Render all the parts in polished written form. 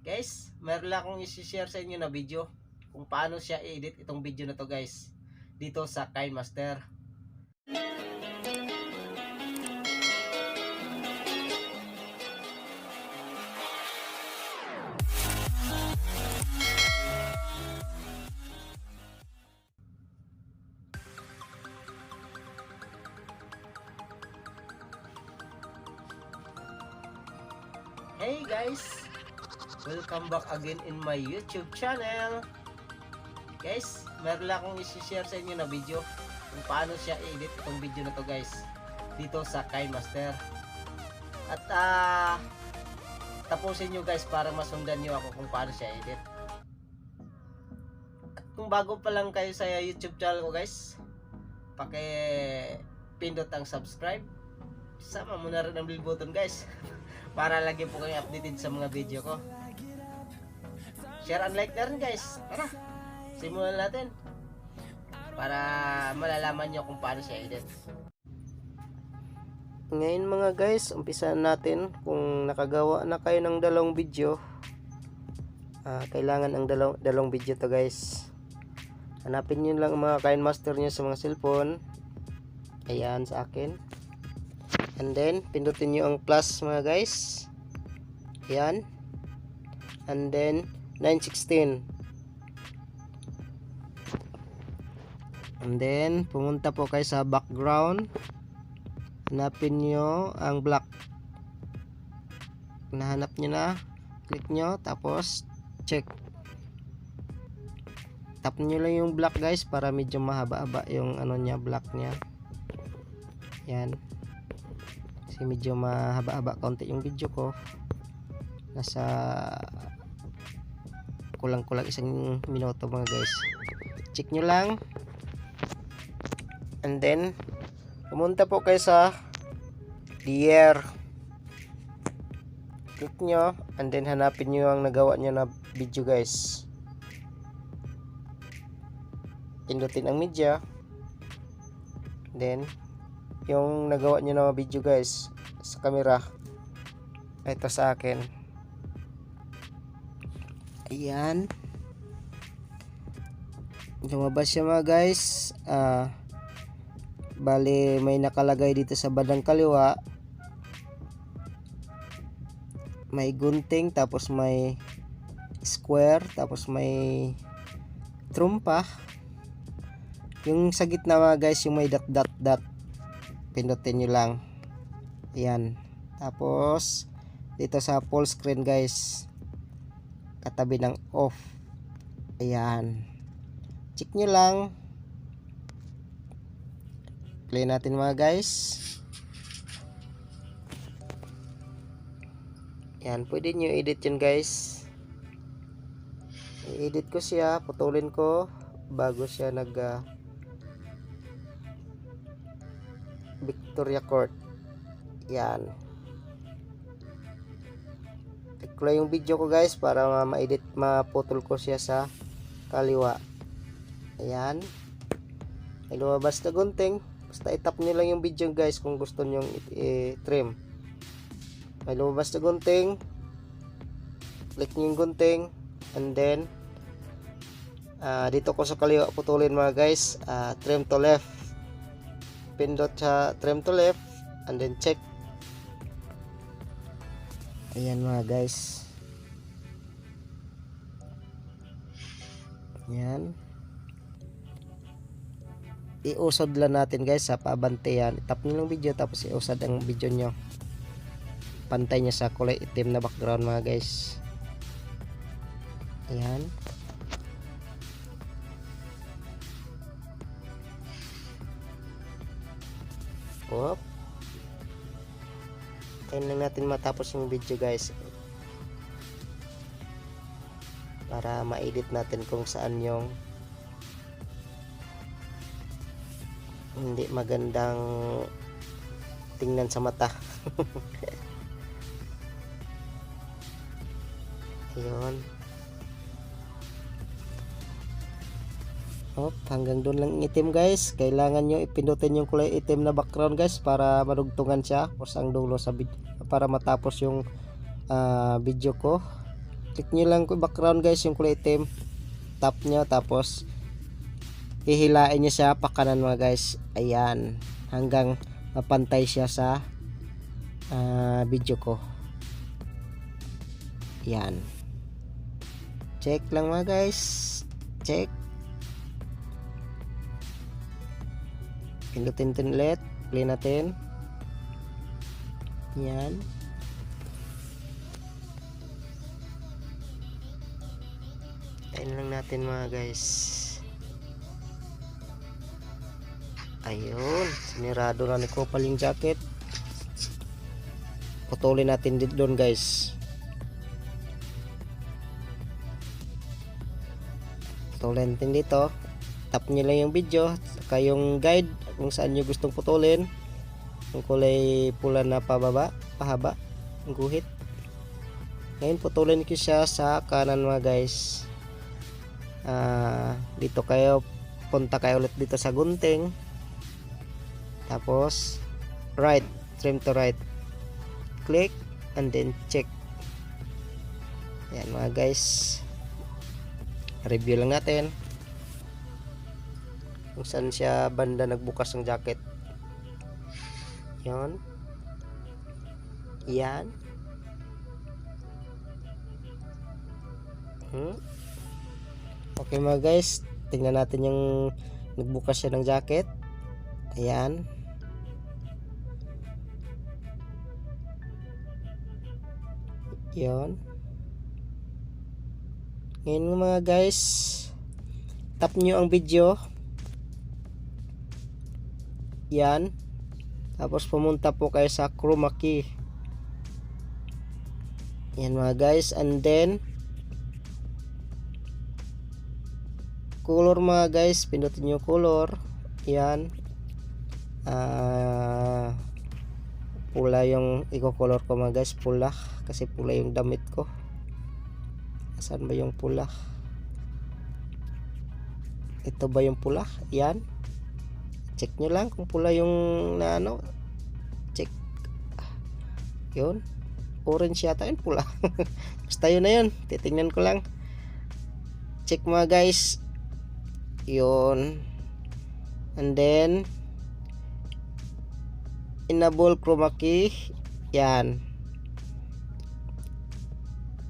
Guys, meron lang akong i-share sa inyo na video kung paano siya i-edit itong video na to guys dito sa KineMaster. Hey guys, welcome back again in my YouTube channel. Guys, meron lang akong i-share sa inyo na video kung paano siya i-edit itong video na to guys dito sa KineMaster. At tapusin nyo guys para masundan nyo ako kung paano siya edit. At kung bago pa lang kayo sa YouTube channel ko guys, pindot ang subscribe, sama mo na rin ang bell button guys para lagi po kayo updated sa mga video ko. Share and like na rin guys. Tara, simulan natin para malalaman nyo kung paano siya edit. Ngayon mga guys, umpisan natin. Kung nakagawa na kayo ng dalawang video, kailangan ang dalawang video to guys. Hanapin nyo lang mga KineMaster nyo sa mga cellphone. Ayan sa akin. And then pindutin nyo ang plus mga guys. Ayan. And then 916. And then pumunta po kayo sa background. Hanapin nyo ang black. Nahanap nyo na, click nyo, tapos check. Tap nyo lang yung black guys para medyo mahaba-haba yung ano nya, black nya. Yan. Kasi medyo mahaba-haba kaunti yung video ko. Nasa kulang-kulang 1 minuto mga guys. Check nyo lang. And then pumunta po kayo sa layer. Click nyo. And then hanapin nyo ang nagawa nyo na video guys. Pindutin ang media. Then yung nagawa nyo na video guys sa camera, ito sa akin. Ayan, lumabas siya mga guys. Bali may nakalagay dito sa bandang kaliwa, may gunting, tapos may square, tapos may trumpa. Yung sa gitna mga guys, yung may dot dot dot, pindutin nyo lang. Ayan. Tapos dito sa full screen guys, katabi ng off. Ayan. Check nyo lang. Play natin mga guys. Ayan. Pwede nyo edit yun guys. I-edit ko siya. Putulin ko bago siya nag Victoria Court. Yan. Click ko yung video ko guys para ma-edit, maputol ko siya sa kaliwa. Ayan. May lumabas na gunting. Basta itap nyo lang yung video guys kung gusto nyo i-trim. May lumabas na gunting. Click nyo yung gunting. And then dito ko sa kaliwa putulin mga guys. Trim to left. Pindot sa trim to left and then check. Ayan mga guys. Ayan. Iusod lang natin guys sa pabante yan. Tap nyo lang video tapos iusad ang video nyo. Pantay nya sa kulay itim na background mga guys. Ayan. Whoop. Tayin lang natin matapos yung video guys para ma-edit natin kung saan yung hindi magandang tingnan sa mata. Ayun. Hanggang doon lang itim guys. Kailangan nyo ipindutin yung kulay itim na background guys para marugtungan siya o sang dulo sa video, para matapos yung video ko. Click nyo lang yung background guys, yung kulay itim. Tap nyo, tapos hihilain nyo siya pa kanan mga guys. Ayan, hanggang mapantay siya sa video ko. Yan, check lang mga guys, check. Pindutin ulit, play natin. Yan, tayin lang natin mga guys. Ayun, sinirado na ni Kopal yung jacket. Putulin natin doon guys. Putulin natin dito. Tap nyo lang yung video, saka yung guide kung saan nyo gustong putulin. Yung kulay pula na pababa, pahaba, yung guhit. Ngayon putulin ko siya sa kanan mga guys. Dito kayo, punta kayo ulit dito sa gunting. Tapos right, trim to right, click and then check. Ayan mga guys, review lang natin kung saan siya banda nagbukas ng jacket. Yan, yan. Okay mga guys, tingnan natin yung nagbukas siya ng jacket. Ayan, yon. Ngayon mga guys, tap nyo ang video. Yan, tapos pumunta po kayo sa chroma key. Yan mga guys, and then color mga guys, pindutin nyo color. Yan, pula yung i-color ko mga guys, pula, kasi pula yung damit ko. Saan ba yung pula? Ito ba yung pula? Yan, check nyo lang kung pula yung na ano, check. Yun, orange yata yun, pula. Basta yun na yun, titingnan ko lang. Check mga guys. Yun, and then enable chroma key. Yan,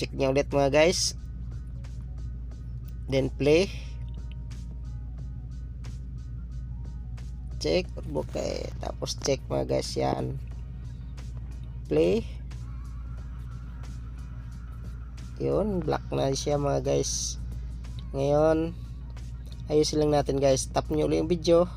check nyo ulit mga guys, then play. Check, okay, tapos check mga guys. Yan, play. Yun, black na siya mga guys. Ngayon ayusin lang natin guys, tap nyo ulit yung video,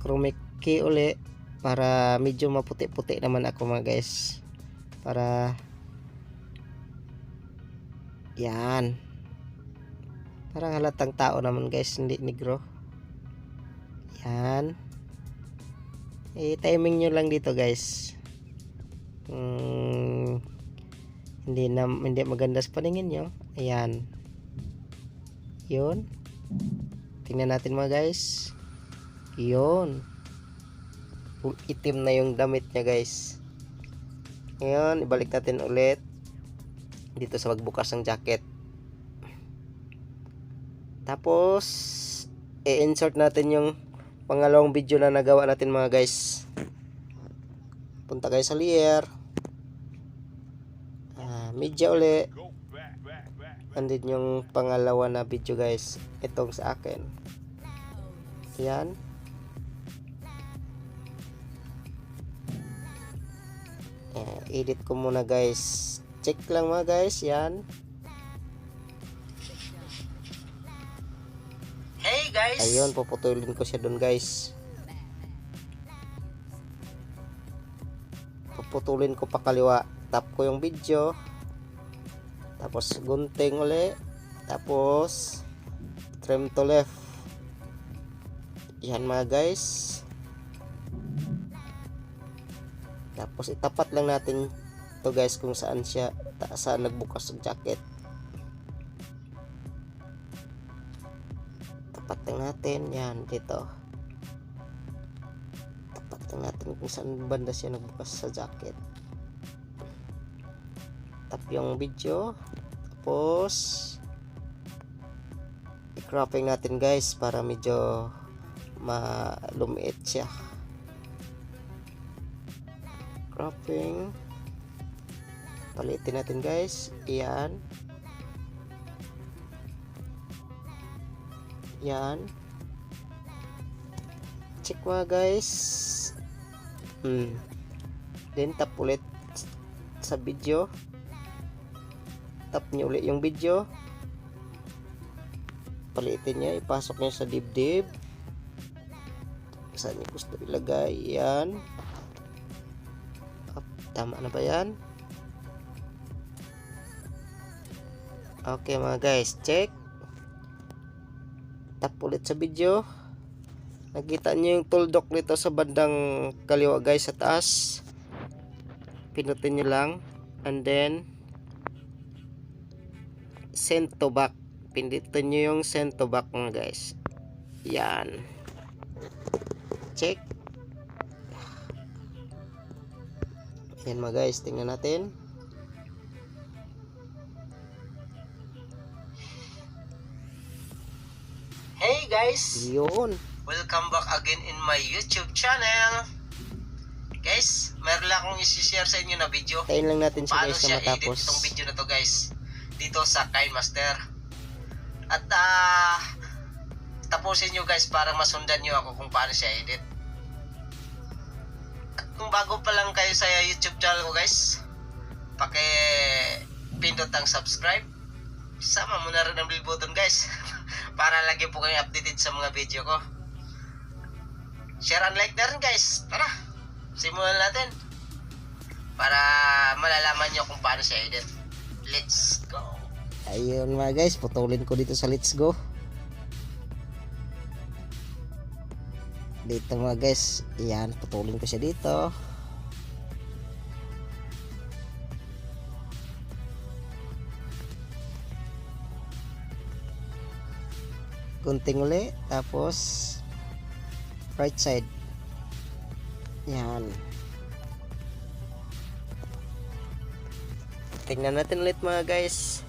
chroma key ulit, para medyo maputi-puti naman ako mga guys, para yan, parang halatang tao naman guys, hindi negro. Yan, timing nyo lang dito guys. Hindi maganda sa paningin nyo. Ayan, yun, tingnan natin mga guys. Yun, itim na yung damit niya guys. Ngayon ibalik natin ulit dito sa pagbukas ng jacket. Tapos i-insert natin yung pangalawang video na nagawa natin mga guys. Punta kayo sa layer, media uli, andin yung pangalawa na video guys, itong sa akin. Yan, edit ko muna guys, check lang mga guys. Yan, hey guys, ayun, puputulin ko siya dun guys, puputulin ko pa kaliwa. Tap ko yung video, tapos gunting uli, tapos trim to left. Yan mga guys, tapos itapat lang natin to guys kung saan siya, saan nagbukas ng jacket. Tapat lang natin yan dito, tapat lang natin kung saan banda siya nagbukas sa jacket. tap yung video, tapos i-cropping natin guys para medyo malumiit siya. Cropping, palitin natin guys. Yan, yan, check mga guys. Then tap ulit sa video, tap nyo ulit yung video, palitin niya, ipasok niya sa dibdib saan niyo gusto ilagay. Yan, tama na ba yan? Okay mga guys, check, tap ulit sa video. Nakita niyo yung tuldok nito sa bandang kaliwa guys, sa taas. Pinutin nyo lang, and then send to back. Pindutin nyo yung send to back mga guys. Yan, check. Yan mga guys, tingnan natin. Hey guys, Yun, welcome back again in my YouTube channel. Guys, meron lang akong isi-share sa inyo na video. tayin lang natin siya Paano guys siya na matapos. edit itong video na to guys, dito sa KineMaster. At tapusin nyo guys para masundan nyo ako kung paano siya edit. At kung bago pa lang kayo sa YouTube channel ko guys, pindot ang subscribe. Sama mo na rin ang bell button guys para lagi po kayo updated sa mga video ko. Share and like na rin guys. Tara, simulan natin para malalaman nyo kung paano siya edit. Let's go. Ayun mga guys, putulin ko dito sa let's go. Dito mga guys, yan, putulin ko siya dito. Gunting uli, tapos right side. Yan, tingnan natin ulit mga guys.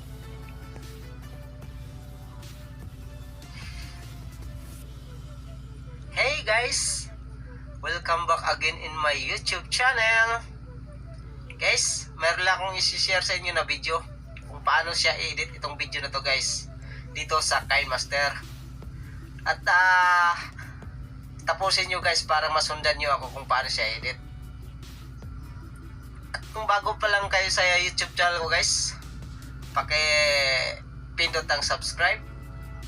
Hey guys, welcome back again in my YouTube channel. Guys, meron lang akong isi-share sa inyo na video kung paano siya edit itong video na to guys, dito sa KineMaster. At tapusin nyo guys para masundan nyo ako kung paano siya edit. At kung bago pa lang kayo sa YouTube channel ko guys, pindot ang subscribe.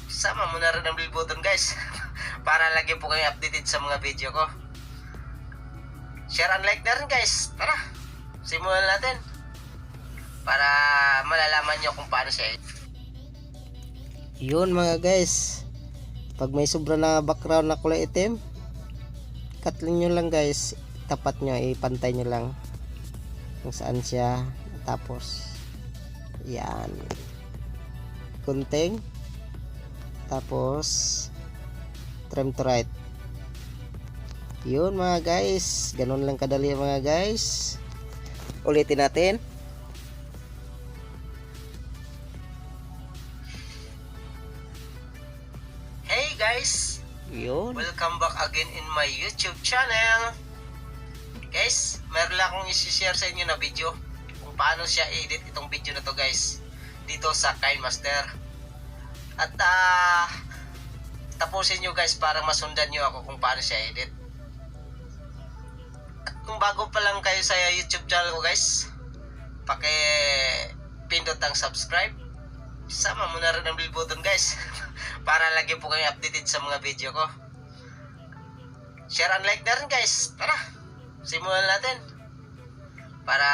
Sama mo na rin ang bell button guys para lagi po kayo updated sa mga video ko. Share and like na rin guys. Tara, simulan natin para malalaman nyo kung paano siya edit. Yun mga guys, pag may sobra na background na kulay itim, cutling nyo lang guys, tapat nyo, ipantay nyo lang kung saan siya. Tapos yan, gunting, tapos trim to right. Yun mga guys, ganun lang kadali mga guys. Ulitin natin. Hey guys, Yun, welcome back again in my YouTube channel. Guys, meron lang akong isi-share sa inyo na video kung paano siya edit itong video na to guys, dito sa KineMaster. At tapusin nyo guys para masundan nyo ako kung paano siya edit. At kung bago pa lang kayo sa YouTube channel ko guys, pindot ang subscribe. Sama mo na rin ang bell button guys para lagi po kayo updated sa mga video ko. Share and like na rin guys. Tara, simulan natin para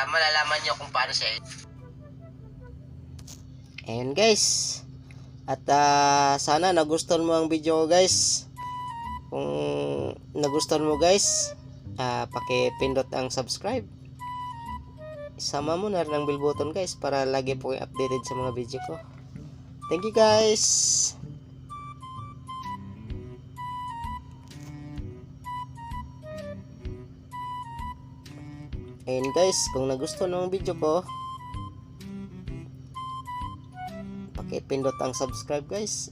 malalaman nyo kung paano siya edit. and guys, at sana nagustuhan mo ang video ko guys. Kung nagustuhan mo guys, paki-pindot ang subscribe. Isama mo na rin ang bell button guys para lagi po kayo updated sa mga video ko. Thank you guys. And guys, kung nagustuhan mo ang video ko, pakipindot ang subscribe guys.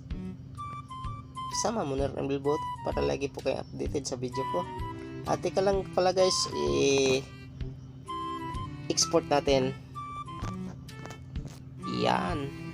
Sama mo na rin ang bell button para lagi po kayo updated sa video ko. At ika lang pala guys, export natin. Yan.